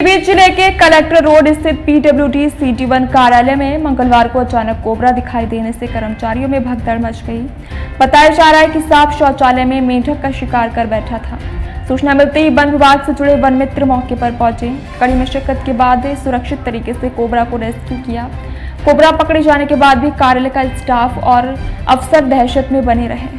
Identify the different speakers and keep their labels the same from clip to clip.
Speaker 1: बीच जिले के collector road स्थित पीडब्ल्यूडी सिटी1 कार्यालय में मंगलवार को अचानक कोबरा दिखाई देने से कर्मचारियों में भगदड़ मच गई। बताया जा रहा है कि सांप शौचालय में मेंढक का शिकार कर बैठा था। सूचना मिलते ही वन विभाग से जुड़े वन मित्र मौके पर पहुंचे। कड़ी मशक्कत के बाद सुरक्षित तरीके से कोबरा को रेस्क्यू किया। कोबरा पकड़े जाने के बाद भी कार्यालय का स्टाफ और अफसर दहशत में बने रहे।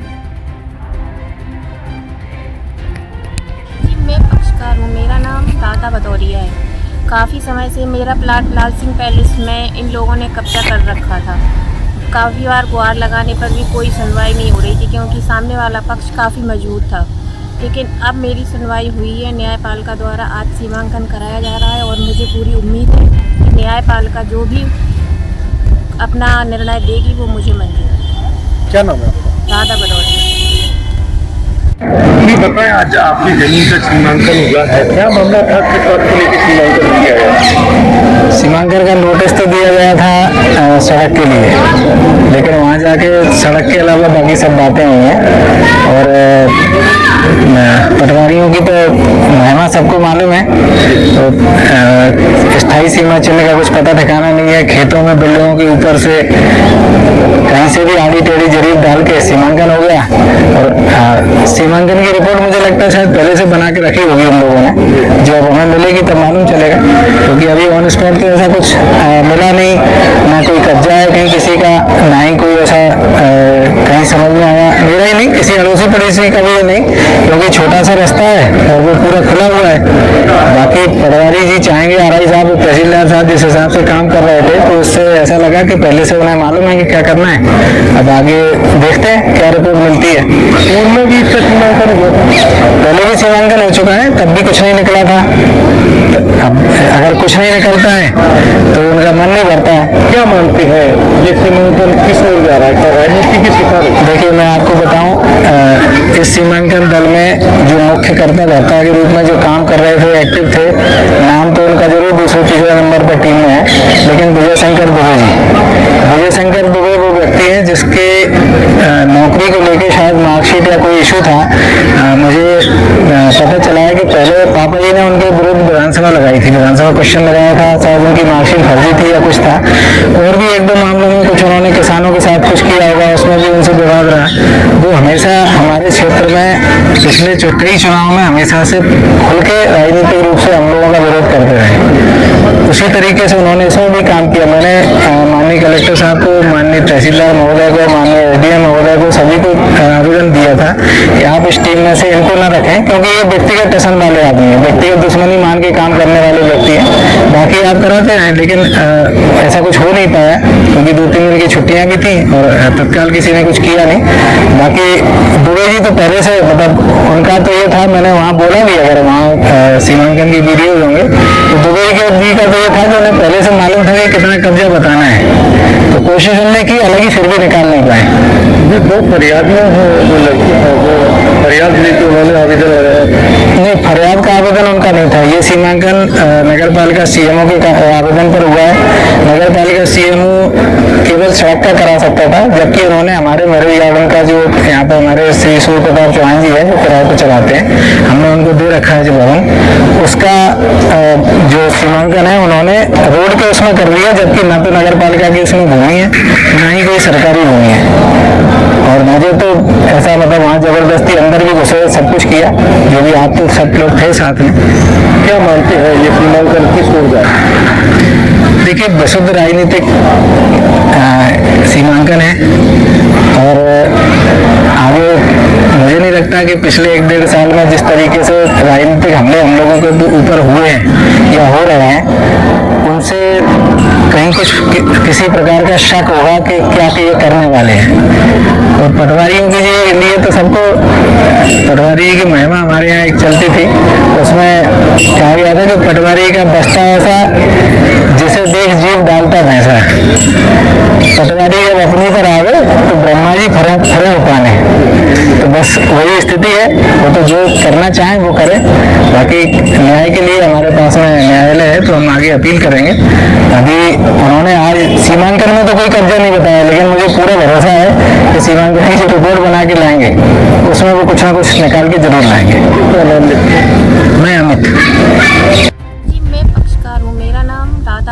Speaker 2: मेरा नाम राधा भदौरिया है। काफ़ी समय से मेरा प्लाट लाल सिंह पैलेस में इन लोगों ने कब्जा कर रखा था। काफ़ी बार गुहार लगाने पर भी कोई सुनवाई नहीं हो रही थी क्योंकि सामने वाला पक्ष काफ़ी मौजूद था। लेकिन अब मेरी सुनवाई हुई है। न्यायपालिका द्वारा आज सीमांकन कराया जा रहा है और मुझे पूरी उम्मीद है कि न्यायपालिका जो भी अपना निर्णय देगी वो मुझे मंजूर है।
Speaker 3: क्या नाम है आपका?
Speaker 2: राधा भदौरिया।
Speaker 3: ये बताएं, आज आपकी जमीन का सीमांकन हुआ है, क्या मामला था? किस बात को लेकर सीमांकन किया गया?
Speaker 4: सीमांकन का नोटिस तो दिया गया था सड़क के लिए, लेकिन वहाँ जाके सड़क के अलावा बाकी सब बातें हुई हैं। और पटवारियों की तो महिमा सबको मालूम है। तो स्थायी सीमा चिन्ह का कुछ पता ठिकाना नहीं है। खेतों में बिल्डिंगों के ऊपर से कहीं से भी आड़ी टेढ़ी जरीब डाल के सीमांकन हो गया। और सीमांकन की रिपोर्ट मुझे लगता है शायद पहले से बना के रखी होगी उन लोगों ने, जो अब हमें मिलेगी तब मालूम चलेगा। क्योंकि अभी ऑन स्पॉट तो ऐसा कुछ मिला नहीं, ना कोई कब्जा है कहीं किसी का, ना ही कोई ऐसा कहीं समझ में आया। मेरा ही नहीं, किसी अड़ोसी पड़ोसी का भी नहीं, क्योंकि छोटा सा रास्ता है और वो पूरा खुला हुआ है। बाकी पटवारी जी चाहेंगे, आरआई साहब, तहसीलदार साहब जिस हिसाब से काम कर रहे थे, तो उससे ऐसा लगा कि पहले से उन्हें मालूम है कि क्या करना है। अब आगे देखते हैं क्या रिपोर्ट मिलती है।
Speaker 3: उनमें भी इसका सीमांकन हुआ था?
Speaker 4: पहले भी सीमांकन हो चुका है, तब भी कुछ नहीं निकला था। अब अगर कुछ नहीं निकलता है तो उनका मन नहीं भरता है।
Speaker 3: क्या मानते हैं ये सीमांकन किस ओर जा रहा है? क्या राजनीति की शिकार है?
Speaker 4: देखिए, मैं आपको बताऊं, इस सीमांकन दल में जो मुख्य कर्ता धर्ता के रूप में जो काम कर रहे थे, एक्टिव थे, नाम तो उनका जरूर 230 नंबर पर टीम में है, लेकिन विजय शंकर दुबे जी, विजय शंकर दुबे वो व्यक्ति है जिसके नौकरी को लेकर शायद मार्कशीट या कोई इशू था। मुझे पता चला है कि पहले पापा जी ने उनके विरुद्ध विधानसभा लगाई थी, विधानसभा क्वेश्चन लगाया था, शायद उनकी मार्कशीट फर्जी थी या कुछ था। और भी एक दो मामलों में कुछ उन्होंने किसानों के साथ कुछ किया होगा, उसमें भी उनसे विवाद रहा। वो हमेशा हमारे क्षेत्र में पिछले कई चुनाव में हमेशा से खुल के राजनीतिक रूप से हम लोगों का विरोध करते रहे। उसी तरीके से उन्होंने इसमें भी काम किया। मैंने माननीय कलेक्टर साहब को, माननीय तहसीलदार महोदय को, माननीय एसडीएम महोदय को, सभी को आवेदन दिया था कि आप इस टीम में से इनको न रखें, क्योंकि ये व्यक्तिगत टसन वाले आदमी हैं, व्यक्तिगत दुश्मनी मान के काम करने वाले व्यक्ति हैं। बाकी आप कराते हैं, लेकिन ऐसा कुछ हो नहीं पाया क्योंकि 2-3 दिन की छुट्टियां भी थी और तत्काल किसी ने कुछ किया नहीं। बाकी दुबे जी तो पहले से, मतलब उनका तो ये था, मैंने वहाँ बोला भी, अगर वहाँ सीमांकन की वीडियो होंगे तो दुबे जी का तो ये था कि उन्हें पहले से मालूम था कि कितना कब्जा बताना है। तो कोशिश उन्होंने की, हालांकि फिर भी निकाल नहीं पाए।
Speaker 3: ये दो फरियादियाँ हैं, वो लड़की है, वो फरियाद लेके उन्होंने आवेदन
Speaker 4: नहीं, फरियाद का आवेदन उनका नहीं था। ये सीमांकन नगर पालिका सीएमओ के आवेदन पर हुआ है। नगर पालिका सीएमओ केवल सड़क का करा सकता था, जबकि उन्होंने हमारे मैरिज गार्डन का, जो यहाँ पे हमारे श्री सूर्य प्रताप चौहान जी है जो किराए पर चलाते हैं, हमने उनको दे रखा है जो भवन, उसका जो सीमांकन है उन्होंने रोड के उसमें कर दिया, जबकि न तो नगर पालिका की उसमें भूमि है, न ही कोई सरकारी भूमि है। और मुझे तो ऐसा, मतलब वहाँ जबरदस्ती अंदर भी घुसे, सब कुछ किया, जो भी आप तो सब लोग थे साथ में।
Speaker 3: क्या मानते हैं ये सीमांकन किस ओर जा रहा है?
Speaker 4: देखिए, विशुद्ध राजनीतिक सीमांकन है और आगे मुझे नहीं लगता कि पिछले 1-1.5 साल में जिस तरीके से राजनीतिक हमले हम लोगों के ऊपर हुए हैं या हो रहे हैं, उनसे कहीं कुछ किसी प्रकार का शक होगा कि क्या ये करने वाले हैं। और पटवारियों के लिए तो सबको, पटवारी की महिमा हमारे यहाँ एक चलती थी, उसमें कहा गया था कि पटवारी का बस्ता ऐसा जिसे देख जीव डालता भैंसा। पटवारी जब अपनी पर आवे तो ब्रह्मा जी खड़े हो पाने। तो बस वही स्थिति है, वो तो जो करना चाहें वो करें। बाकी न्याय के लिए हमारे पास में न्यायालय है, तो हम आगे अपील करेंगे। अभी उन्होंने आज सीमांकन में तो कोई कब्जा नहीं बताया, लेकिन मुझे पूरा भरोसा है कि सीमांकन की रिपोर्ट बना के लाएंगे, उसमें वो कुछ ना कुछ निकाल के जरूर लाएंगे। मैं अमित।